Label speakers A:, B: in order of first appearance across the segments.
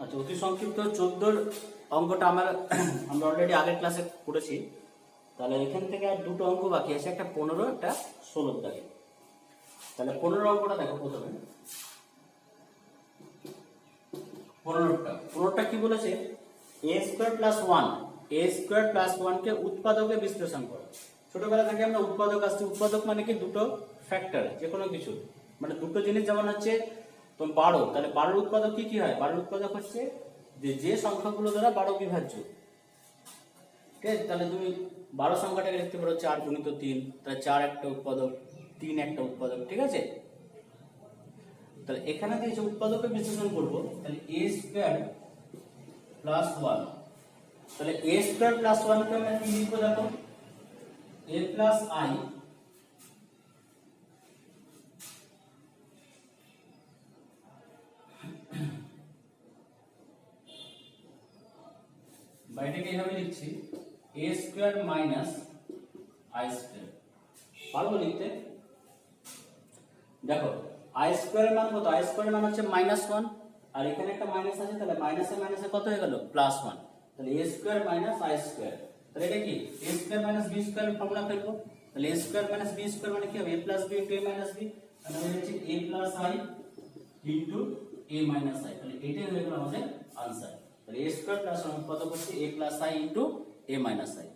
A: আচ্ছা, অতি সংক্ষিপ্ত 14 অঙ্কটা আমরা অলরেডি আগের ক্লাসে করেছি। তাহলে এখান থেকে আর দুটো অঙ্ক বাকি আছে, একটা 15 একটা 16 দাগে। তাহলে 15 অঙ্কটা দেখো প্রথমে। 15টা কি বলেছে? a স্কয়ার প্লাস 1 কে উৎপাদকে বিশ্লেষণ করো। ছোটবেলা থেকে আমরা উৎপাদক আসছি। উৎপাদক মানে কি? দুটো ফ্যাক্টর, যে কোনো কিছু, মানে দুটো জিনিস। যেমন হচ্ছে তোমার 12, তাহলে 12 উৎপাদক কি হয়? 12 উৎপাদক হচ্ছে যে সংখ্যাগুলো দ্বারা 12 বিভাজ্য। ঠিক আছে, তাহলে তুমি 12 সংখ্যাটাকে লিখতে পারো 4 গুণিত 3, তাহলে 4 একটা উৎপাদক, 3 একটা উৎপাদক। ঠিক আছে, তাহলে এখানে যে উৎপাদকের বিশ্লেষণ করব, তাহলে a স্কয়ার প্লাস 1, তাহলে a স্কয়ার প্লাস 1 কে আমরা কি লিখবো? দেখো, a প্লাস i বাইটাকে এইভাবে লিখছি, a square minus i square. পারবো লিখতে? দেখো, i স্কয়ারের মান কত? i স্কয়ারের মান হচ্ছে -1, আর এখানে একটা মাইনাস আছে, তাহলে মাইনাসে মাইনাসে কত হয়ে গেল? +1। তাহলে a square minus i square, তাহলে এটা কি? a square minus b square formula ফেলবো। তাহলে a square minus b square মানে কি হবে? a plus b into a minus b, তাহলে হচ্ছে a plus i into a minus i। তাহলে এটাই হয়ে গেল আমাদের आंसर। তাহলে a স্কয়ার প্লাস 1 কত করছে? a plus i into a minus i।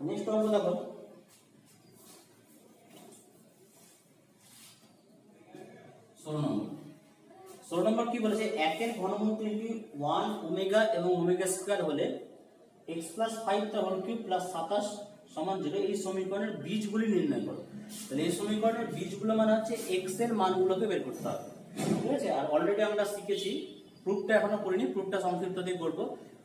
A: Next অঙ্ক দেখো, 16 নম্বর কি বলেছে? 1 এর ঘনমূল 1 ওমেগা এবং ওমেগা স্কয়ার হলে x প্লাস 5 তার হোল কিউব প্লাস 27 সমান 0। এই সমীকরণের বীজগুলি নির্ণয় করো। তাহলে এই সমীকরণের বীজগুলো মানে হচ্ছে x এর মানগুলোকে বের করতে হবে। ঠিক আছে, আর অলরেডি আমরা শিখেছি, প্রুফটা এখনো করিনি, প্রুফটা সংক্ষিপ্ত দিয়ে করব,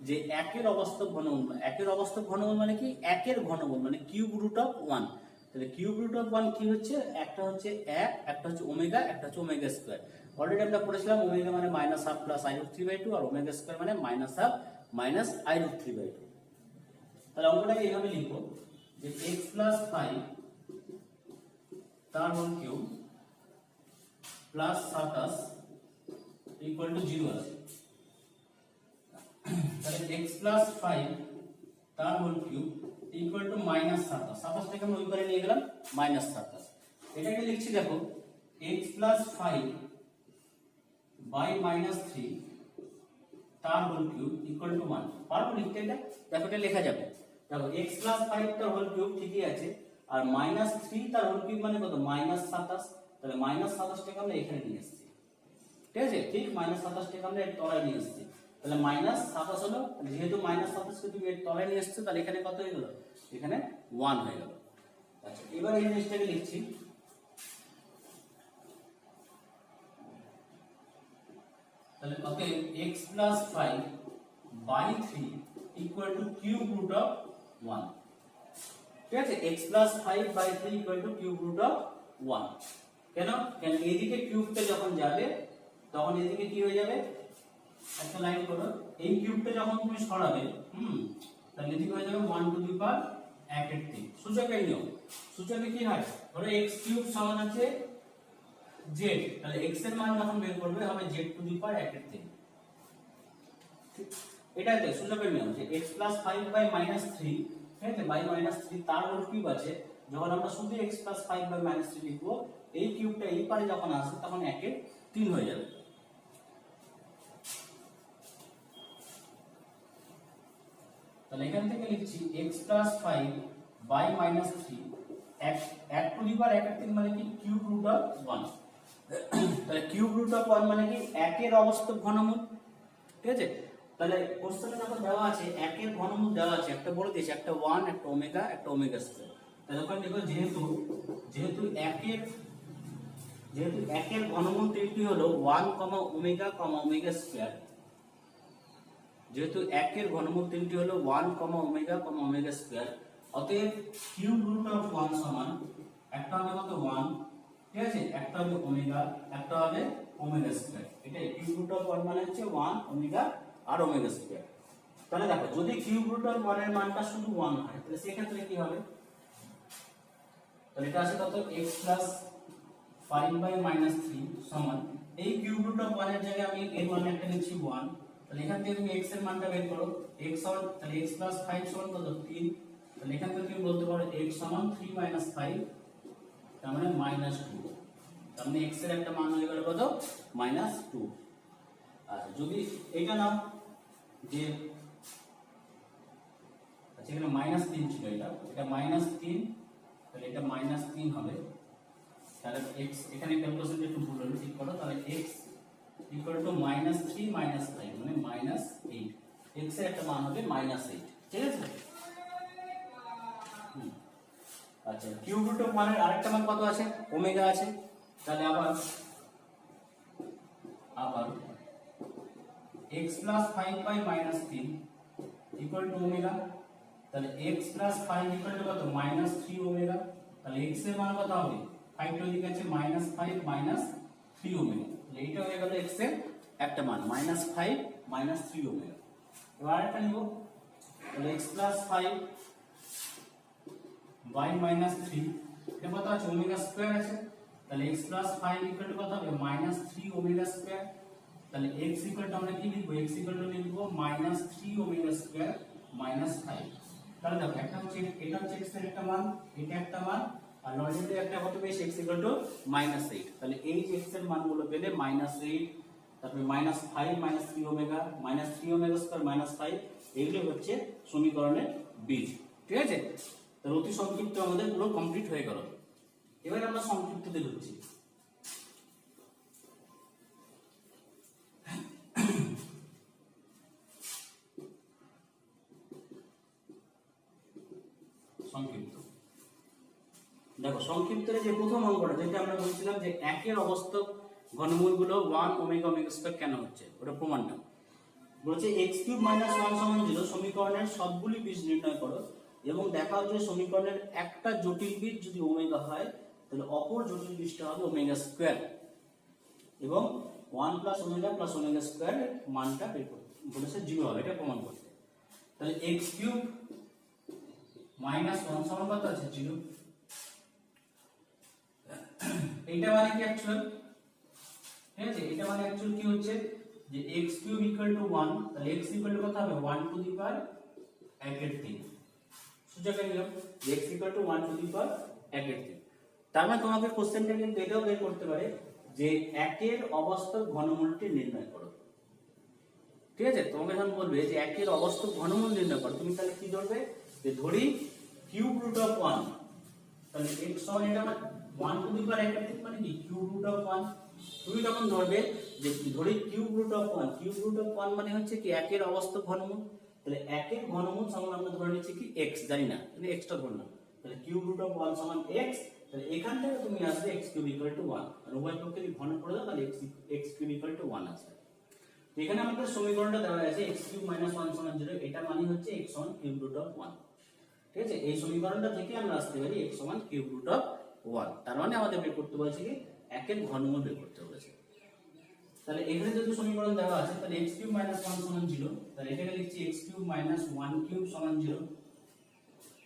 A: যে 1 এর অবাস্তব ঘনমূল। 1 এর অবাস্তব ঘনমূল মানে কি? 1 এর ঘনমূল মানে কিউব রুট অফ 1। তাহলে কিউব রুট অফ 1 কি হচ্ছে? একটা হচ্ছে 1, একটা হচ্ছে ওমেগা, একটা হচ্ছে ওমেগা স্কয়ার। অলরেডি আমরা পড়েছিলাম ওমেগা মানে -1/2 প্লাস i√3/2, আর ওমেগা স্কয়ার মানে -1/2 মাইনাস i√3/2। তাহলে অঙ্কটাকে এইভাবে লিখবো যে x প্লাস 5 তার whole cube plus 27 equal to 0 আছে। তাহলে x প্লাস 5 তার হোল কিউব ইকুয়াল টু -27। 27 থেকে আমরা ওই পারে নিয়ে গেলাম -27। এটাকে লিখছি, দেখো, x প্লাস 5 বাই -3 তার হোল কিউব ইকুয়াল টু 1। পারবো লিখতে এটা? দেখো, এটা লেখা যাবে। দেখো, x প্লাস 5 তার হোল কিউব ঠিকই আছে, আর -3 তার হোল কিউব মানে কত? -27। তাহলে -27 টাকে আমরা এখানে নিয়ে এসেছি। ঠিক আছে, ঠিক -27 টাকে আমরা এর তলায় নিয়ে এসেছি। তাহলে -27 হলো, যেহেতু -27 কে তুমি এর তলায় নিয়ে এসেছো, তাহলে এখানে কত হয়ে গেল? এখানে 1 হয়ে গেল। আচ্ছা, এবার এই জিনিসটাকে লিখছি, তাহলে অতএব x plus 5 by 3 equal to cube root of 1। ঠিক আছে, x plus 5 by 3 equal to cube root of 1। কেন? কারণ এইদিকে কিউবটা যখন যাবে তখন এদিকে কি হয়ে যাবে? একটা লাইন করো, এই কিউবটা যখন তুমি সরাবে, তাহলে এদিকে হয়ে যাবে 1 টু দি পাওয়ার 1 এর 3। সূচকের নিয়ম, সূচকে কি হয়? ধরো x কিউব সমান আছে z, তাহলে x এর মান যখন বের করবে হবে z টু দি পাওয়ার 1 এর 3। এটাই তো সূচকের নিয়ম, যে x প্লাস 5 বাই -3, ঠিক আছে, বাই -3 তার হোল কিউব আছে। যখন আমরা শুধু x প্লাস 5 বাই -3 লিখবো, এই কিউবটা এই পারে যখন আসবে তখন 1 এর 3 হয়ে যাবে। তাহলে এখান থেকে লিখছি x plus 5 by -3 1 to the power 1 এর 3 মানে কি? Cube root of 1। তাহলে কিউব রুট অফ 1 মানে কি? 1 এর অবাস্তব ঘনমূল। ঠিক আছে, তাহলে কোশ্চেনে যখন দেওয়া আছে 1 এর ঘনমূল দেওয়া আছে, একটা বলে দিয়েছে, একটা 1, একটা ওমেগা, একটা ওমেগা স্কয়ার। তাহলে ওখানে দেখো, যেহেতু 1 এর ঘনমূল তিনটি হলো 1, ওমেগা, ওমেগা স্কয়ার। যেহেতু 1 এর ঘনমূল তিনটি হলো 1, ওমেগা, ওমেগা স্কয়ার, অতএব কিউব রুট অফ 1 সমান একটা হবে কত? 1, ঠিক আছে, একটা হবে ওমেগা, একটা হবে ওমেগা স্কয়ার। এটাই কিউব রুট অফ 1 মানে হচ্ছে 1 ওমেগা আর ওমেগা স্কয়ার। তাহলে দেখো, যদি কিউব রুট অফ 1 এর মানটা শুধু 1 হয়, তাহলে সেই ক্ষেত্রে কি হবে? তাহলে এটা আসে কত? x প্লাস 5 বাই -3 সমান এই কিউব রুট অফ 1 এর জায়গায় আমি এর মান একটা নিচ্ছি 1, তাহলে এখান থেকে তুমি x এর মানটা বের করো। x সমান তাহলে x 5 সমান কত 3, তাহলে এখান থেকে তুমি বলতে পারো x সমান 3 5, তার মানে -2। তার মানে x এর একটা মান হয়ে গেল কত -2। আর যদি এটা নাও যে আচ্ছা এখানে -3 ছিল, এটা -3, তাহলে এটা -3 হবে। তাহলে x এখানে ক্যালকুলেশনটা একটু ভুল হলো, ঠিক করো। তাহলে x ইকুয়াল টু -3 -5 মানে -8। x এর একটা মান হবে -8, ঠিক আছে। আচ্ছা কিউব রুট অফ 1 এর আরেকটা মান কত আছে ওমেগা আছে। তাহলে আবার x 5 3 ইকুয়াল টু ওমেগা। তাহলে x 5 ইকুয়াল টু কত -3 ওমেগা। তাহলে x এর মান কত হবে 5 টু দিকে আছে -5 -3 ওমেগা। তাহলে এইটা হয়ে গেল x এর একটা মান -5 -3 ওমেগা। এবার আরেকটা নিব, তাহলে x 5 y -3 এটা কত আছে ওমেগা স্কয়ার আছে। তাহলে x 5 ইকুয়াল টু কত হবে -3 ওমেগা স্কয়ার। তাহলে x ইকুয়াল টু আমরা কি লিখব, x ইকুয়াল টু লিখব -3 ওমেগা স্কয়ার -5। তাহলে দেখো একটা হচ্ছে এটা হচ্ছে x এর একটা মান, এটা একটা মান, আর লজিক্যালি একটা কত বেশ x ইকুয়াল টু -8। তাহলে এই যে x এর মানগুলো পেলে -8, তারপরে -5 -3 ওমেগা -3 ওমেগা স্কয়ার -5, এগুলো হচ্ছে সমীকরণের বীজ, ঠিক আছে। তাহলে অতি সংক্ষিপ্ত আমাদের পুরো কমপ্লিট হয়ে গেল। এবার আমরা সংক্ষিপ্ততে ঢুকছি। সংক্ষিপ্ত দেখো, সংক্ষিপ্তের যে প্রথম অঙ্কটা যেটা আমরা বলছিলাম যে একের অবস্থক ঘনমূলগুলো 1 ওমেগা ওমেগা স্কয়ার কেন হচ্ছে, ওটা প্রমাণটা বলছে x³ - 1 সমান 0 সমীকরণের সবগুলি বীজ নির্ণয় করো এবং দেখাও যে সমীকরণের একটা জটিল বীজ যদি ওমেগা হয় তাহলে অপর জটিল বীজটা হবে ওমেগা স্কয়ার এবং 1 + ওমেগা + ওমেগা স্কয়ার এর মানটা বের করতে বলেছে 0 হবে, এটা প্রমাণ করতে। তাহলে x³ - 1 সমান কত আছে 0। এইটা মানে কি অ্যাকচুয়াল, ঠিক আছে। এটা মানে অ্যাকচুয়াল কি হচ্ছে যে x³ = 1, তাহলে x = কত হবে 1 টু দি পাওয়ার 1/3। সূচকের নিয়ম x = 1 টু দি পাওয়ার 1/3। তার মানে তোমাকে কোশ্চেনটা কিন্তু এটাও বের করতে পারে যে একের অবস্থক ঘনমূলটি নির্ণয় করো, ঠিক আছে। তোমাকে যখন বলবে যে একের অবস্থক ঘনমূল নির্ণয় করো, তুমি তাহলে কি ধরবে যে ধরি কিউব রুট অফ 1, তাহলে x সমান এটা 1 টু দি পাওয়ার 1/3 মানে কি কিউব রুট অফ 1। তুমি তখন ধরবে যে ধরি কিউব রুট অফ 1 মানে হচ্ছে কি একের অবস্থক ঘনমূল। তাহলে একের ঘনমূল সমান আমরা ধরে নিচ্ছি কি x, জানি না কিন্তু x টা ধরলাম। তাহলে কিউব রুট অফ 1 সমান x। তাহলে এখান থেকে তুমি আসবে x³ = 1, আর উভয় পক্ষে যদি ঘন করে দাও তাহলে x³ = 1 আসবে। তো এখানে আমাদের সমীকরণটা দেওয়া আছে x³ - 1 সমান 0, এটা মানে হচ্ছে x সমান কিউব রুট অফ 1, ঠিক আছে। এই সমীকরণটা থেকে আমরা আসতে পারি x সমান কিউব রুট অফ 1। তার মানে আমাদের বের করতে বলেছে কি একের ঘনমূল বের করতে বলেছে। তাহলে এখানে যদি সমীকরণ দেওয়া আছে তাহলে x³ - 1 সমান 0, তাহলে এটাকে লিখছি x³ - 1³ সমান 0।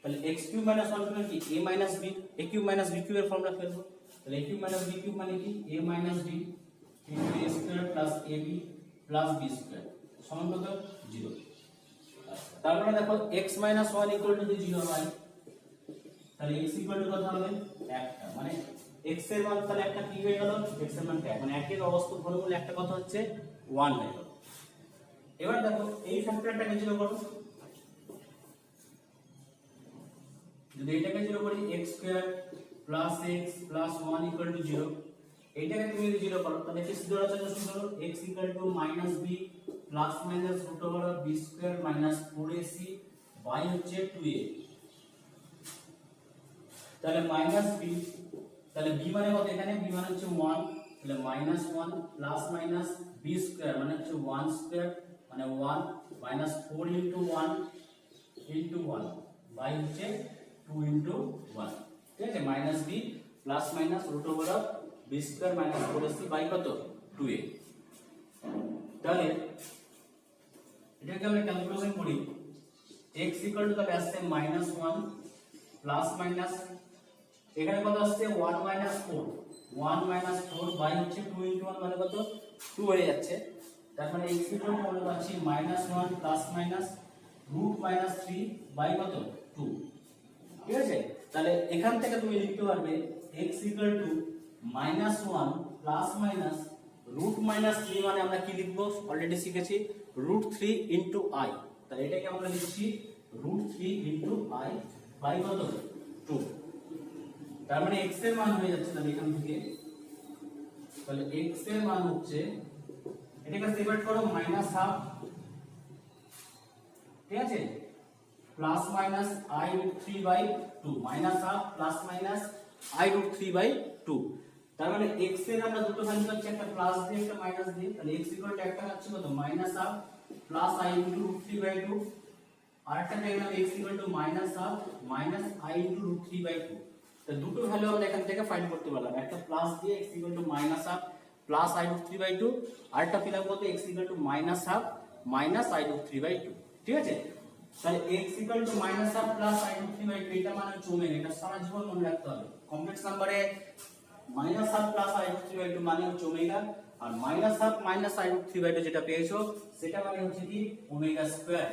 A: তাহলে x³ - 1 সমান কি a - b, a³ - b³ এর ফর্মুলা ফেলবো। তাহলে a³ - b³ মানে কি a - b * a² + ab + b² সমান কত 0। তার মানে দেখো x - 1 যদি 0 হয় তাহলে x কত হবে 1, মানে x এর মান তাহলে একটা কি হয়ে গেল, x এর মান 1, মানে একের অবস্থক ঘনমূল একটা কত হচ্ছে 1 হয়ে গেল। এবার দেখো এই ফ্যাক্টরটাকে 0 করো, যদি এটাকে 0 করি x² + x + 1 = 0, এইটাকে তুমি যদি 0 করো তাহলে কি সিদ্ধ রাশি শুরু করো x = -b ± √b² - 4ac y হচ্ছে 2a। তাহলে -b, তাহলে b মানে কত এখানে b মানে হচ্ছে 1, তাহলে -1 ± b² মানে হচ্ছে 1² মানে 1 -4 * 1 * 1 y হচ্ছে 2 * 1, ঠিক আছে। -b ± √b² - 4ac বাই কত 2a। তাহলে এটাকে আমরা ক্যালকুলেশন করি x তাহলে আসছে -1 ± এখানে কত আসছে 1 - 4, 1 মাইনাস 4 বাই হচ্ছে 2 ইনটু 1 মানে কত 2 হয়ে যাচ্ছে। তার মানে x ইকুয়াল টু আমরা পাচ্ছি -1 plus minus root minus 3 by কত 2। ঠিক আছে, তাহলে এখান থেকে তুমি লিখতে পারবে x equal to -1 plus minus root minus 3 মানে আমরা কি লিখবো অলরেডি শিখেছি √3 ইনটু i। তাহলে এটাকে আমরা লিখছি √3 ইনটু i বাই কত 2। তার মানে x এর মান হয়ে যাচ্ছে তাহলে এখান থেকে, তাহলে x এর মান হচ্ছে এটাকে সেপারেট করো -1/2, ঠিক আছে, plus minus i√3/2 -1/2 plus minus i√3/2। তার মানে x এর আমরা দুটো ভ্যালু পাচ্ছি, একটা প্লাস দিয়ে একটা মাইনাস দিয়ে, তাহলে x ইকুয়াল টু একটা হচ্ছে কত -1/2 প্লাস i√3/2 আর একটা পেয়ে গেলাম x equal two -1/2 minus i√3/2। তো দুটো ভ্যালু আমরা এখান থেকে ফাইন্ড করতে পারলাম, একটা প্লাস দিয়ে x equal two -1/2 plus i√3/2 আর একটা পেলাম কত x equal two -1/2 minus i√3/2। ঠিক আছে, তাহলে x equal two -1/2 plus i√3/2 এটা মানে হচ্ছে ওমেগা, এটা সারা জীবন মনে রাখতে হবে। কমপ্লেক্স নম্বরে -1/2 প্লাস i√3/2 মানে হচ্ছে ওমেগা, আর -1/2 মাইনাস i√3/2 যেটা পেয়েছো সেটা মানে হচ্ছে কি ওমেগা স্কয়ার।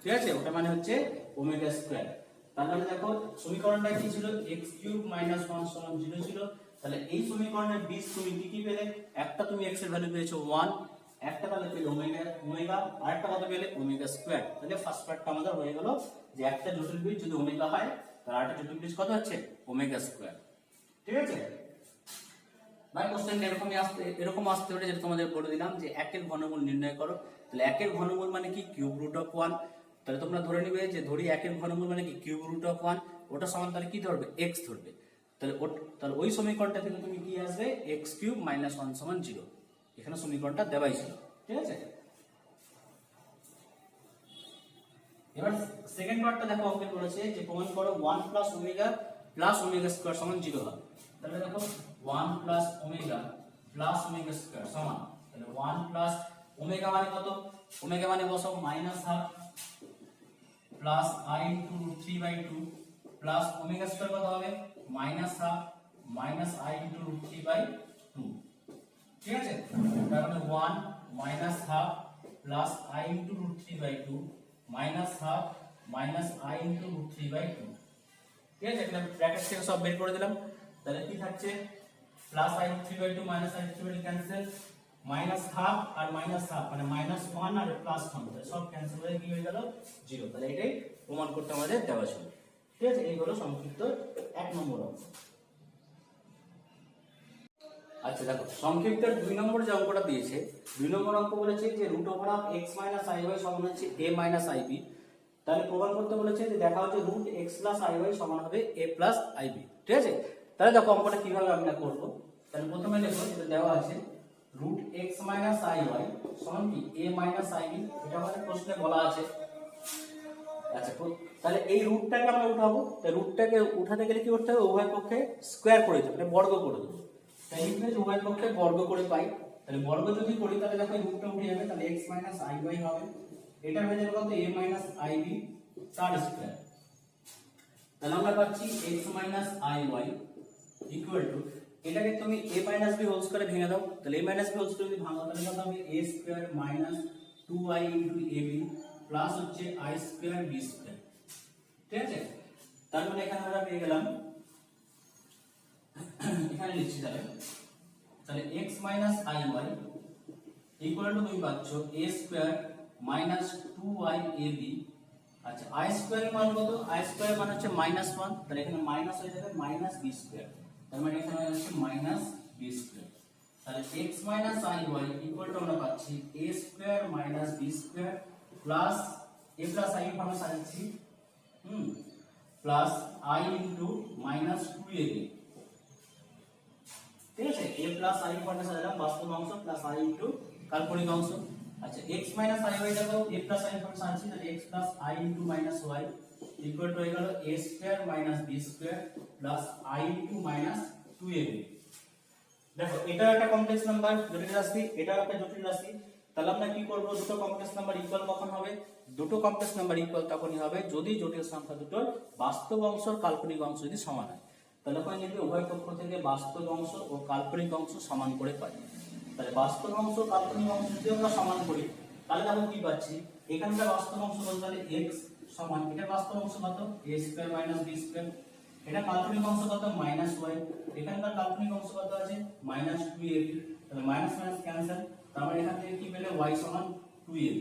A: ঠিক আছে, ওটা মানে হচ্ছে ওমেগা স্কয়ার। তাহলে দেখো সমীকরণটা কি ছিল x³ - 1 = 0 ছিল। তাহলে এই সমীকরণের বীজ তুমি কি পেলে, একটা তুমি x এর ভ্যালু পেয়েছো 1, একটা তাহলে পেলে ওমেগা আর একটা কত পেলে ওমেগা স্কয়ার। তাহলে ফার্স্ট পার্টটা আমাদের হয়ে গেল যে একটা জটিল বীজ যদি ওমেগা হয় তাহলে আরেকটা জটিল বীজ কত হচ্ছে ওমেগা স্কয়ার। ঠিক আছে, ভাই কোশ্চেন এরকম আসতে পারে, যেটা তোমাদের বলে দিলাম যে একের ঘনমূল নির্ণয় করো। তাহলে একের ঘনমূল মানে কি কিউব রুট অফ 1। তাহলে তোমরা ধরে নিবে যে ধরি একের ঘনমূল মানে কি কিউব রুট অফ 1, ওটা সমান তাহলে কি ধরবে x ধরবে। তাহলে ওই সমীকরণটা থেকে তুমি কি আসবে x³ - 1 = 0। এখানে সমীকরণটা দেওয়াই ছিল। ঠিক আছে, এবার সেকেন্ড পার্টটা দেখো অঙ্কে বলেছে যে প্রমাণ করো 1 plus omega plus omega square সমান 0 হবে। তাহলে দেখো 1 plus omega plus omega square সমান, তাহলে 1 প্লাস ওমেগা মানে কত, ওমেগা মানে বসাও -1/2 plus i√3/2 plus omega square কত হবে -1/2 মাইনাস i√3/2। ঠিক আছে, তার মানে 1 -1/2 প্লাস i√3/2 -1/2 মাইনাস i√3/2। ঠিক আছে, এখানে ব্র্যাকেট থেকে সব বের করে দিলাম। তাহলে কি থাকছে plus i√3/2 minus i√3/2 cancel, -1/2 আর -1/2 মানে -1 আর +1 তাহলে সব ক্যান্সেল হয়ে কি হয়ে গেল 0। তাহলে এটাই প্রমাণ করতে আমাদের দেওয়া ছিল। ঠিক আছে, এই হলো সংক্ষিপ্ত 1 নম্বর অঙ্ক। আচ্ছা দেখো সংক্ষিপ্ত 2 নম্বর যে অঙ্কটা দিয়েছে, 2 নম্বর অঙ্ক বলেছে যে √x - iy সমান হচ্ছে a - ib। তাহলে প্রমাণ করতে বলেছে যে দেখা হচ্ছে √x + iy সমান হবে a + ib। ঠিক আছে, তাহলে দেখো অঙ্কটা কিভাবে আমরা করব। তাহলে প্রথমে দেখো যেটা দেওয়া আছে √x - iy সমান কি a - ib, এটা আমাদের প্রশ্নে বলা আছে। আচ্ছা, তাহলে এই রুটটাকে আমরা উঠাবো। তাই রুটটাকে উঠাতে গেলে কি করতে হবে, উভয় পক্ষে স্কয়ার করে দিতে হবে, বর্গ করে দেব। তাই লিখলে উভয় পক্ষে বর্গ করে পাই। তাহলে বর্গ যদি করি তাহলে দেখো এই রুটটা উঠে যাবে, তাহলে x - iy হবে, এটা হয়ে যাবে কত a - ib তার স্কয়ার। তাহলে আমরা পাচ্ছি x - iy ইকুয়াল টু, এটাকে তুমি a - b হোল স্কয়ারে ভেঙে দাও। তাহলে a - b হোল স্কয়ার যদি ভাঙো তাহলে কত হবে a square minus 2i * ab plus হচ্ছে i স্কয়ার b স্কয়ার। ঠিক আছে, তার মানে এখানে আমরা পেয়ে গেলাম, এখানে লিখছি তাহলে x - iy ইকুয়াল টু তুমি পাচ্ছ a square minus 2i ab। আচ্ছা, i স্কয়ার মান কত, i স্কয়ার মান হচ্ছে -1, তাহলে এখানে মাইনাস হয়ে যাবে মাইনাস b স্কয়ার। তার মানে এখানে হচ্ছে মাইনাস b স্কয়ার। তাহলে x - iy ইকুয়াল টু আমরা পাচ্ছি a square minus b square plus a plus i আমরা সাজাচ্ছি plus i into minus 2ab। ঠিক আছে, a প্লাস i ফর্মে সাজালাম বাস্তব অংশ প্লাস i ইনটু কাল্পনিক অংশ। আচ্ছা, x - iy দেখো a প্লাস i ফর্মে সাজাচ্ছি, তাহলে x plus i into minus y equal to হয়ে গেল a square minus b square plus i into minus 2ab। দেখো এটা একটা কমপ্লেক্স নাম্বার জটিল রাশি, এটা একটা জটিল রাশি। তাহলে আমরা কি করব, দুটো কমপ্লেক্স নাম্বার ইকুয়াল কখন হবে, দুটো কমপ্লেক্স নাম্বার ইকুয়াল তখনই হবে যদি জটিল সংখ্যা দুটোর বাস্তব অংশ আর কাল্পনিক অংশ যদি সমান হয়। তাহলে ওখানে লিখবে উভয় পক্ষ থেকে বাস্তব অংশ ও কাল্পনিক অংশ সমান করে পাই। তাহলে বাস্তব অংশ কাল্পনিক অংশ যদি আমরা সমান করি তাহলে আমরা কি পাচ্ছি, এখানকার বাস্তব অংশ বলতে তাহলে x সমান, এটা বাস্তব অংশ কত a square minus b square, এটা কাল্পনিক অংশ কত মাইনাস y, এখানকার কাল্পনিক অংশ কত আছে মাইনাস 2ab, তাহলে মাইনাস মাইনাস ক্যান্সেল, তার মানে এখান থেকে কি পেলে y সমান 2ab।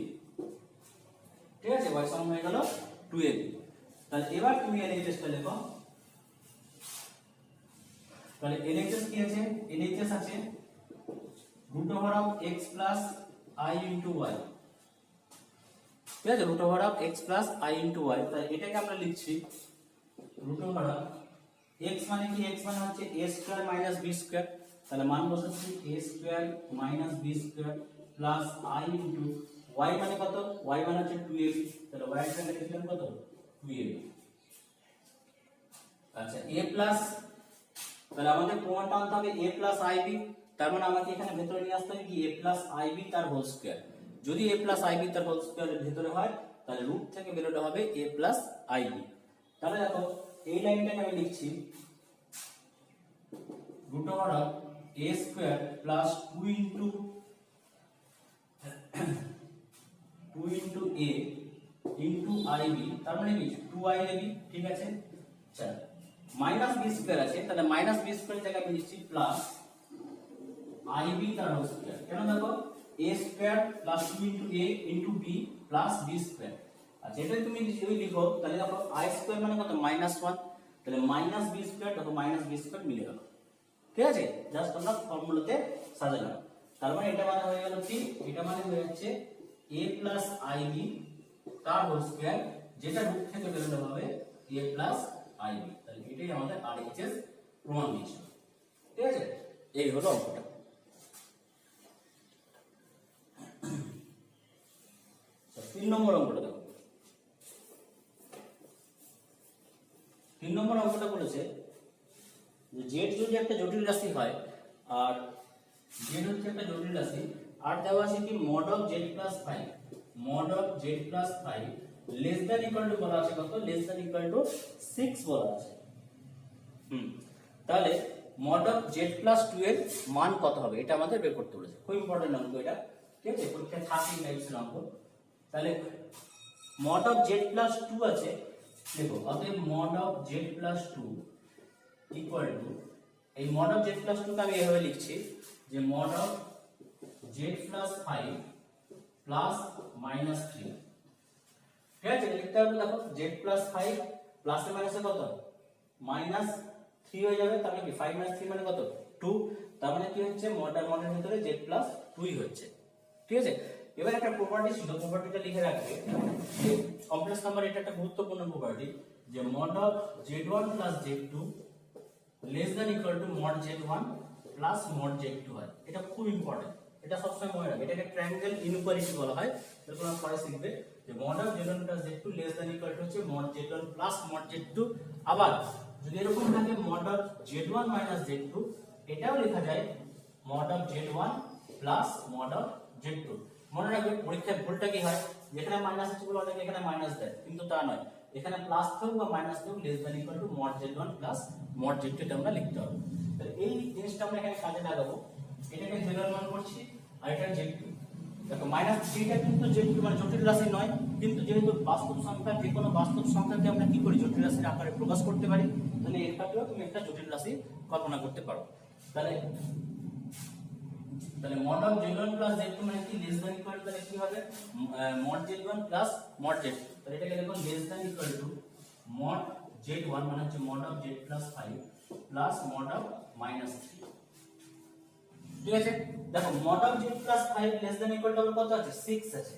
A: ঠিক আছে, y সমান হয়ে গেল 2ab। তাহলে এবার তুমি LHS টা লেখো। তাহলে LHS কি আছে, LHS আছে root over of x plus I into y। ঠিক আছে, root over of x plus I into y, তাহলে এটাকে আমরা লিখছি root over of x মানে কি, x মানে হচ্ছে a square minus b square, তাহলে মান বসাচ্ছি a square minus b square plus I into y মানে কত, y মানে হচ্ছে 2ab, তাহলে y এর সঙ্গে লিখলাম কত 2ab। আচ্ছা a প্লাস, তাহলে আমাদের প্রমাণটা আনতে হবে a প্লাস ib, তার মানে আমাকে এখানে ভেতরে নিয়ে আসতে হবে কি a প্লাস ib তার হোল স্কয়ার। যদি a প্লাস ib তার হোল স্কয়ারের ভেতরে হয় তাহলে রুট থেকে বেরোতে হবে a প্লাস ib। তাহলে দেখো এই লাইনটাকে আমি লিখছি root over of a square plus 2 into a into ib, তার মানে কি 2iab। ঠিক আছে, আচ্ছা মাইনাস b স্কয়ার আছে, তাহলে মাইনাস b স্কয়ার জায়গায় আমি লিখছি প্লাস ib তার হোল স্কয়ার। কেন দেখো a square plus 2 into a into b plus b square. আচ্ছা এটা তুমি যদি লিখো তাহলে দেখো i স্কয়ার মানে কত মাইনাস 1, তাহলে মাইনাস b স্কয়ার দেখো মাইনাস b স্কয়ার মিলে গেল। ঠিক আছে, জাস্ট আমরা ফর্মুলাতে সাজালাম। তার মানে এটা মানে হয়ে গেল কি, এটা মানে হয়ে যাচ্ছে a প্লাস ib তার হোল স্কয়ার, যেটা রুট থেকে বেরোতে হবে a প্লাস ib। তাহলে এটাই আমাদের RHS প্রমাণ দিয়েছে। ঠিক আছে, এই হলো অঙ্কটা। 3 নম্বর অঙ্কটা দেখো। 3 নম্বর অঙ্কটা বলেছে যে z যদি একটা জটিল রাশি হয় আর z হচ্ছে একটা জটিল রাশি আর দেওয়া আছে কি mod of z plus 5, mod of z plus 5 less than equal to বলা আছে কত, লেস দ্যান ইকুয়াল টু 6 বলা আছে। তাহলে mod of z plus 2 এর মান কত হবে এটা আমাদের বের করতে বলেছে। খুব ইম্পর্টেন্ট অঙ্ক এটা। ঠিক আছে, পরীক্ষায় 30 টাইপসের অঙ্ক। তাহলে mod of z plus 2 আছে, দেখো অতএব mod of z plus 2 equal to, এই mod of z plus 2 কে আমি এভাবে লিখছি যে mod of z plus 5 plus minus 3। ঠিক আছে, লিখতে হবে দেখো z plus 5 প্লাস এর মাইনাসে কত মাইনাস 3 হয়ে যাবে, তার মানে কি 5 মাইনাস 3 মানে কত 2, তার মানে কি হচ্ছে মডের ভিতরে z plus 2 হচ্ছে। ঠিক আছে, এবার একটা প্রপার্টি ছিল, প্রপার্টিটা লিখে রাখবে যে কমপ্লেক্স নাম্বার, এটা একটা গুরুত্বপূর্ণ প্রপার্টি যে mod of z1 plus z2 less than equal to mod z1 plus mod z2 হয়। এটা খুব ইম্পর্টেন্ট, এটা সবসময় মনে রাখবে। এটাকে ট্রায়াঙ্গেল ইনইকুয়ালিটি বলা হয়। এটা তোমরা পরে শিখবে যে mod of z1 plus z2 less than equal to হচ্ছে mod z1 plus mod z2। আবার যদি এরকম থাকে mod of z1 minus z2, এটাও লেখা যায় mod of z1 plus mod of z2। মনে রাখবে পরীক্ষায় ভুলটা কি হয়, যেখানে মাইনাস আছে বলে অনেকে এখানে মাইনাস দেয়, কিন্তু তা নয়, এখানে প্লাস থাকুক বা মাইনাস থাকুক less than equal to mod z1 plus mod z2 এটা আমরা লিখতে হবে। তাহলে এই জিনিসটা আমরা এখানে কাজে লাগাবো। এটাকে z1 মান করছি আর এটা z2। দেখো মাইনাস 3 টা কিন্তু z2 মানে জটিল রাশি নয়, কিন্তু যেহেতু বাস্তব সংখ্যা, যে কোনো বাস্তব সংখ্যাকে আমরা কি করি জটিল রাশির আকারে প্রকাশ করতে পারি, তাহলে এর ক্ষেত্রেও তুমি একটা জটিল রাশি কল্পনা করতে পারো। তাহলে mod of z1 plus z2 মানে কি লেস দ্যান ইকুয়াল টু, তাহলে কি হবে mod z1 plus mod z2। তাহলে এটাকে লিখো less than equal to mod z1 মানে হচ্ছে mod of z plus 5 plus mod of minus 3। ঠিক আছে, দেখো mod of z plus 5 less than equal to কত আছে 6 আছে।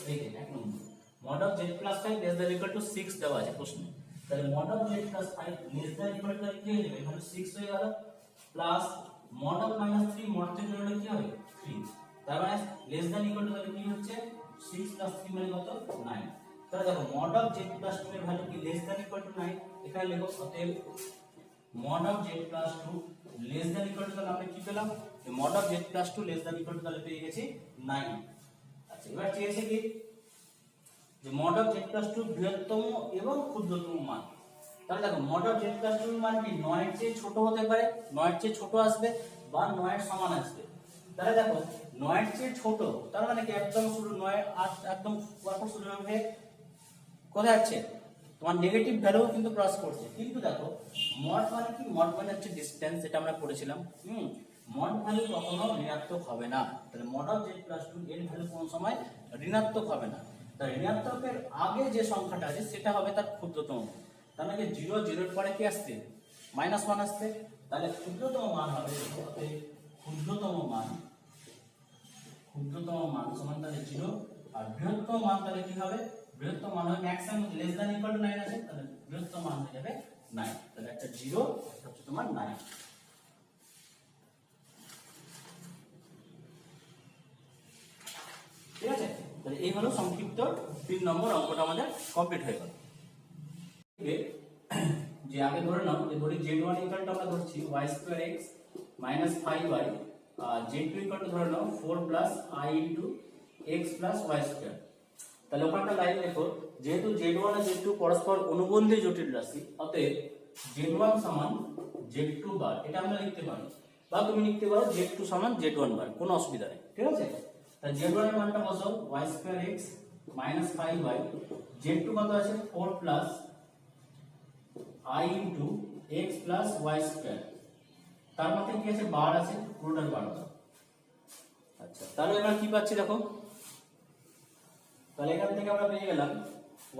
A: দেখেন এক নম্বর mod of z plus 5 less than equal to 6 দেওয়া আছে প্রশ্নে। তাহলে mod of z plus 5 less than equal to কি হয়ে যাবে, এখানে 6 হয়ে গেল plus mod of minus 3 mod থেকে হলে কি হবে 3, তার মানে লেস দ্যান ইকুয়াল টু তাহলে কি হচ্ছে 6 plus 3 মানে কত 9। তাহলে দেখো mod of z plus 2 এর ভ্যালু কি লেস দ্যান ইকুয়াল টু 9, এখানে লিখো অতএব mod of z plus 2 less than equal to, তাহলে আমরা কি পেলাম mod of z plus 2 less than equal to, তাহলে পেয়ে গেছি 9। আচ্ছা এবার চেয়েছে কি যে mod of z plus 2 বৃহত্তম এবং ক্ষুদ্রতম মান। তাহলে দেখো mod of Z plus two মানে কি 9 এর চেয়ে ছোট হতে পারে, 9 এর চেয়ে ছোট আসবে বা 9 এর সমান আসবে। তাহলে দেখো 9 এর চেয়ে ছোট তার মানে কি একদম শুরু 9 একদম পরপর শুরু হবে কোথায় আছে তোমার নেগেটিভ ভ্যালু কিন্তু ক্রস করছে। কিন্তু দেখো মড মানে কি, মড মানে হচ্ছে ডিসটেন্স, যেটা আমরা পড়েছিলাম। মড ভ্যালু কখনো ঋণাত্মক হবে না। তাহলে mod of Z plus two এর ভ্যালু কোনো সময় ঋণাত্মক হবে না। তাহলে ঋণাত্মকের আগে যে সংখ্যাটা আছে সেটা হবে তার ক্ষুদ্রতম। তার মানে 0 0 এর পরে কি আসছে -1 আসছে। তাহলে ক্ষুদ্রতম মান হবে ক্ষুদ্রতম মান সমান তাহলে 0, আর বৃহত্তম মান তাহলে কি হবে, বৃহত্তম মান হবে maximum less than equal to 9 আছে, তাহলে বৃহত্তম মান হয়ে যাবে 9। তাহলে একটা 0 একটা হচ্ছে তোমার 9। ঠিক আছে, তাহলে এই হলো সংক্ষিপ্ত 3 নম্বর অঙ্কটা আমাদের কমপ্লিট হয়ে গেল। যে আগে ধরে নাও যে ধরি z1 ইকুয়ালটা আমরা ধরছি y2x 5y, R z2 equal to ধরে নাও 4 i x y2। তাহলে ওখানটা লাইন দেখো, যেহেতু z1 আর z2 পরস্পর অনুবন্ধী জটিল রাশি, অতএব z1 সমান z2 বার, এটা আমরা লিখতে পারি, বা তুমি লিখতে পারো z2 সমান z1 বার, কোনো অসুবিধা নেই। ঠিক আছে, তাহলে z1 এর মানটা বসাও y2x 5y, z2 কত আছে 4 i x y2, তার মধ্যে কি আছে বার আছে, পুরোটার বার। আচ্ছা, তাহলে আমরা কি পাচ্ছি দেখো, তাহলে এখান থেকে আমরা পেয়ে গেলাম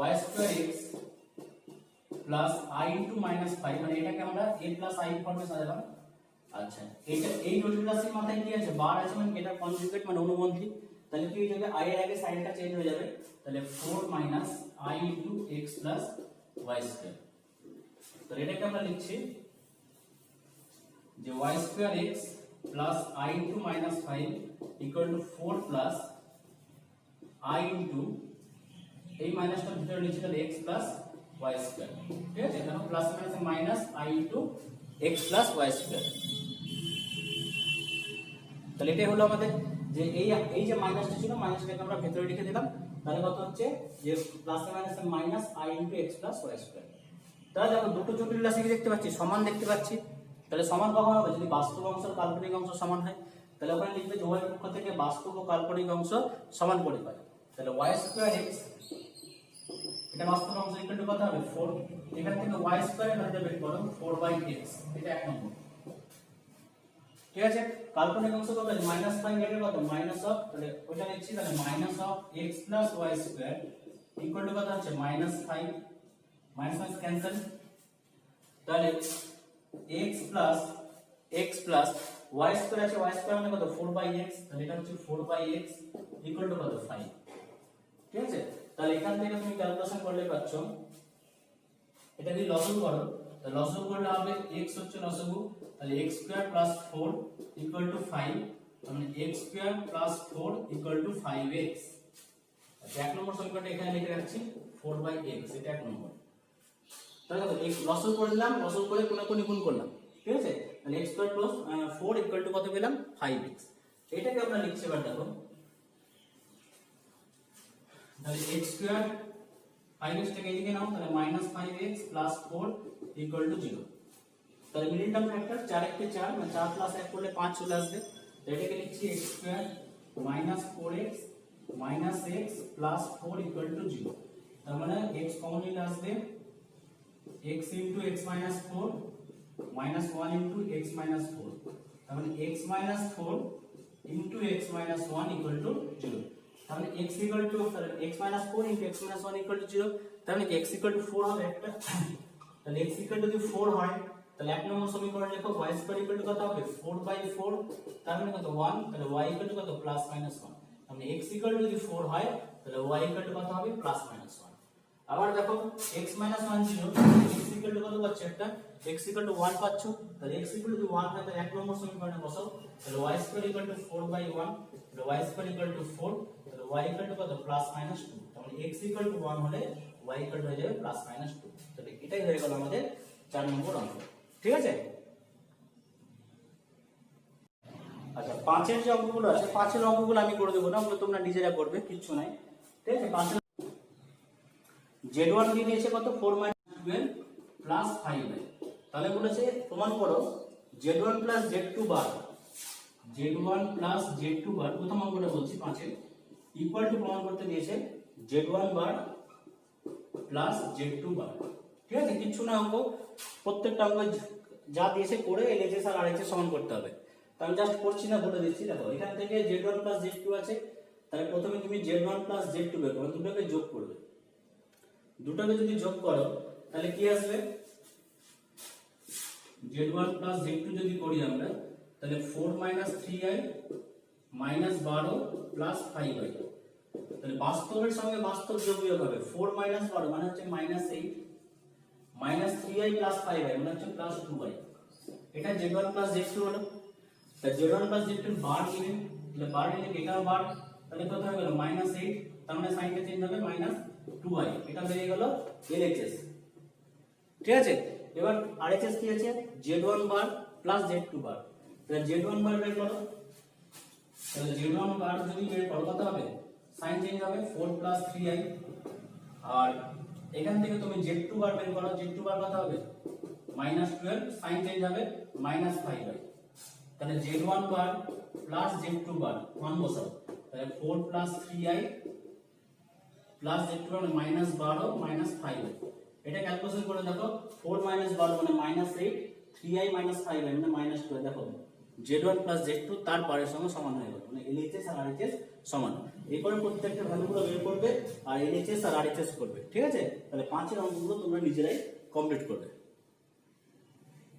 A: y2x i - 5, মানে এটাকে আমরা a i ফর্মে সাজালাম। আচ্ছা, এটা এই জটিল রাশির মাথায় কি আছে বার আছে, মানে এটা কনজুগেট মানে অনুবন্ধী। তাহলে কি হয়ে যাবে, i এর আগে সাইনটা চেঞ্জ হয়ে যাবে, তাহলে 4 - i x y2। তাহলে এটাকে আমরা লিখছি যে y2x i - 5 4 i এই মাইনাসটা ভিতরে নিচে তাহলে x y2। ঠিক আছে, দেখো plus minus i x y2। তাহলে এটাই হলো আমাদের যে এই যে মাইনাসটা ছিল, মাইনাসটাকে আমরা ভেতরে লিখে দিলাম। তাহলে কত হচ্ছে যে প্লাস মাইনাসে মাইনাস i x y2। তাহলে দেখো দুটো জটিল রাশি দেখতে পাচ্ছি, সমান দেখতে পাচ্ছি। তাহলে সমান কখন হবে, যদি বাস্তব অংশ আর কাল্পনিক অংশ সমান হয়। তাহলে ওখানে লিখবে যে উভয় পক্ষ থেকে বাস্তব ও কাল্পনিক অংশ সমান করে পাই। তাহলে y2x এটা বাস্তব অংশ ইকুয়াল টু কত হবে 4, এখান থেকে y2 এর ভ্যালুটা বের করো 4/x, এটা এক নম্বর। ঠিক আছে, কাল্পনিক অংশ কত আছে -5 এর কত মাইনাস অফ, তাহলে ওটা লিখছি তাহলে minus of x y2 equal to কত হচ্ছে -5, মাইনাস ক্যান্সেল। তাহলে x y2 আছে, y2 মানে কত 4/x, তাহলে এটা হচ্ছে 4/x ইকুয়াল টু কত 5। ঠিক আছে, তাহলে এখান থেকে তুমি ক্যালকুলেশন করলে পাচ্ছ, এটা যদি লসাগু করো তাহলে লসাগু করলে হবে x হচ্ছে লসাগু, তাহলে x2 + 4 = 5, মানে x2 + 4 = 5x। আচ্ছা, এক নম্বর সমীকরণটা এখানে লিখে রাখছি 4/x, এটা এক নম্বর। তাহলে দেখো x লসাগু করলাম, লসাগু করে কোণে গুণ করলাম। ঠিক আছে, তাহলে x2 + 4 = কত পেলাম 5x। এটাকে আমরা লিখছি এবার দেখো, তাহলে x2 5x টাকে এদিকে নাও, তাহলে -5x + 4 = 0। তাহলে মিডিল টার্ম ফ্যাক্টর 4 × 4 মানে 4 + 1 করলে 5 চলে আসবে। তাহলে এটাকে লিখছি x2 - 4x - x + 4 = 0। তার মানে x কমন নিলে আসবে x × x - 4 -1 × x - 4, তার মানে x - 4 × x - 1 = 0। তাহলে x = তাহলে x - 4 × x - 1 = 0, তার মানে x = 4 হবে একটা। তাহলে x = যদি 4 হয় তাহলে এক নম্বর সমীকরণ লেখো y2 = কত হবে 4/4, তার মানে কত 1, তাহলে y = কত +-1। তাহলে x = যদি 4 হয় তাহলে y = কত হবে +-1। আবার দেখো x - 1 ছিল, x = কত পাচ্ছ একটা x = 1 পাচ্ছ। তাহলে x = যদি 1 হয় তাহলে এক নম্বর সমীকরণে বসাও, তাহলে y2 = 4/1, তাহলে y2 = 4, তাহলে y = কত +-2। তাহলে x = 1 হলে y = হয়ে যাবে +-2। তাহলে এটাই হয়ে গেল আমাদের 4 নম্বর অঙ্ক। ঠিক আছে, আচ্ছা 5 এর যে অঙ্কগুলো আছে, 5 এর অঙ্কগুলো আমি করে দেব না, ওগুলো তোমরা নিজেরা করবে, কিচ্ছু নাই। ঠিক আছে, 5 z1 দিয়ে দিয়েছে কত 4 - 12, প্লাস 5i। তাহলে বলেছে প্রমাণ করো z1 প্লাস z2 বার, z1 প্লাস z2 বার, প্রথম অঙ্কটা বলছি 5 এ, ইকুয়াল টু প্রমাণ করতে দিয়েছে z1 বার প্লাস z2 বার। ঠিক আছে, কিচ্ছু না অঙ্ক, প্রত্যেকটা অঙ্ক যা দিয়েছে করে LHS আর RHS সমান করতে হবে। তো আমি জাস্ট করছি না, বলে দিচ্ছি। দেখো এখান থেকে z1 প্লাস z2 আছে, তাহলে প্রথমে তুমি z1 প্লাস z2 বের করবে, দুটোকে যোগ করবে। দুটোকে যদি যোগ করো তাহলে কি আসবে, z1 প্লাস z2 যদি করি আমরা, তাহলে 4 minus 3i minus 12 plus 5i। তাহলে বাস্তবের সঙ্গে বাস্তব যোগ বিয়োগ হবে, 4 মাইনাস 12 মানে হচ্ছে minus 8 minus 3i plus 5i মানে হচ্ছে প্লাস 2i। এটা z1 প্লাস z2 হলো। তাহলে z1 প্লাস z2 বার নিলে, তাহলে বার নিলে এটাও বার, তাহলে কত হয়ে গেল মাইনাস 8, তার মানে সাইনটা চেঞ্জ হবে মাইনাস 2i। এটা বেরিয়ে গেল LHS। ঠিক আছে, এবার RHS কি আছে, z1 বার প্লাস z2 বার। তাহলে z1 বার বের করো, তাহলে z1 বার যদি বের করো কত হবে, সাইন চেঞ্জ হবে 4 প্লাস 3i, আর এখান থেকে তুমি z2 বার বের করো, z2 বার কত হবে মাইনাস 12, সাইন চেঞ্জ হবে মাইনাস 5i। তাহলে z1 বার প্লাস z2 বার মান বসাও, তাহলে 4 plus 3i plus z2 bar minus 12 minus 5i। এটা ক্যালকুলেশন করে দেখো, 4 মাইনাস 12 মানে মাইনাস 8, 3i মাইনাস 5i মানে মাইনাস 2। দেখো z1 প্লাস z2 তার পারের সঙ্গে সমান হয়ে গেল, মানে LHS আর RHS সমান। এরপরে প্রত্যেকটা ভ্যালুগুলো বের করবে আর LHS আর RHS করবে। ঠিক আছে, তাহলে 5 এর অঙ্কগুলো তোমরা নিজেরাই কমপ্লিট করবে।